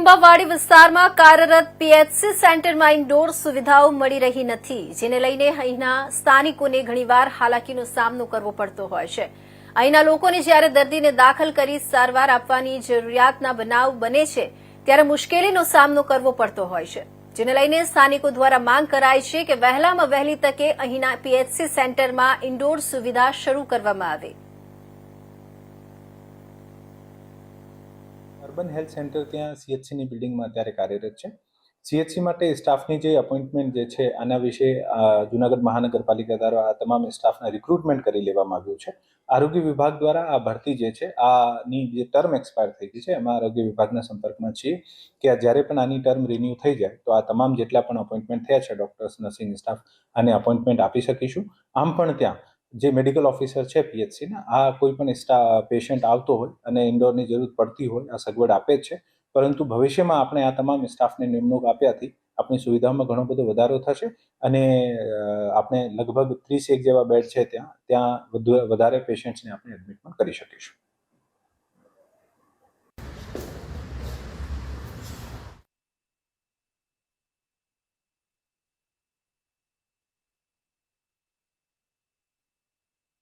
કુંભાવાડી વિસ્તારમાં કાર્યરત પીએચસી સેન્ટરમાં ઇન્ડોર સુવિધાઓ મળી રહી નથી, જેને લઈને અહીંના સ્થાનિકોને ઘણીવાર હાલાકીનો સામનો કરવો પડતો હોય છે। અહીંના લોકોને જ્યારે દર્દીને દાખલ કરી સારવાર આપવાની જરૂરિયાતના બનાવ બને છે ત્યારે મુશ્કેલીનો સામનો કરવો પડતો હોય છે, જેને લઈને સ્થાનિકો દ્વારા માંગ કરાઈ છે કે વહેલામાં વહેલી તકે અહીંના પીએચસી સેન્ટરમાં ઇન્ડોર સુવિધા શરૂ કરવામાં આવે। અર્બન હેલ્થ સેન્ટર ત્યાં સીએચસીની બિલ્ડિંગમાં અત્યારે કાર્યરત છે। સીએચસી માટે સ્ટાફની જે અપોઇન્ટમેન્ટ જે છે આના વિશે જૂનાગઢ મહાનગરપાલિકા દ્વારા આ તમામ સ્ટાફના રિક્રુટમેન્ટ કરી લેવામાં આવ્યું છે। આરોગ્ય વિભાગ દ્વારા આ ભરતી જે છે આની જે ટર્મ એક્સપાયર થઈ ગઈ છે એમાં આરોગ્ય વિભાગના સંપર્કમાં છીએ કે જ્યારે પણ આની ટર્મ રિન્યૂ થઈ જાય તો આ તમામ જેટલા પણ અપોઇન્ટમેન્ટ થયા છે ડોક્ટર્સ, નર્સિંગ સ્ટાફ આને અપોઇન્ટમેન્ટ આપી શકીશું। આમ પણ ત્યાં જે મેડિકલ ઓફિસર છે પીએચસીના આ કોઈ પણ પેશન્ટ આવતો હોય અને ઇન્ડોરની જરૂર પડતી હોય આ સગવડ આપે જ છે, પરંતુ ભવિષ્યમાં આપણે આ તમામ સ્ટાફને નિમણૂક આપ્યાથી આપણી સુવિધામાં ઘણો બધો વધારો થશે અને આપણે લગભગ 30 જેવા બેડ છે ત્યાં વધારે પેશન્ટ્સને આપણે એડમિટ પણ કરી શકીશું।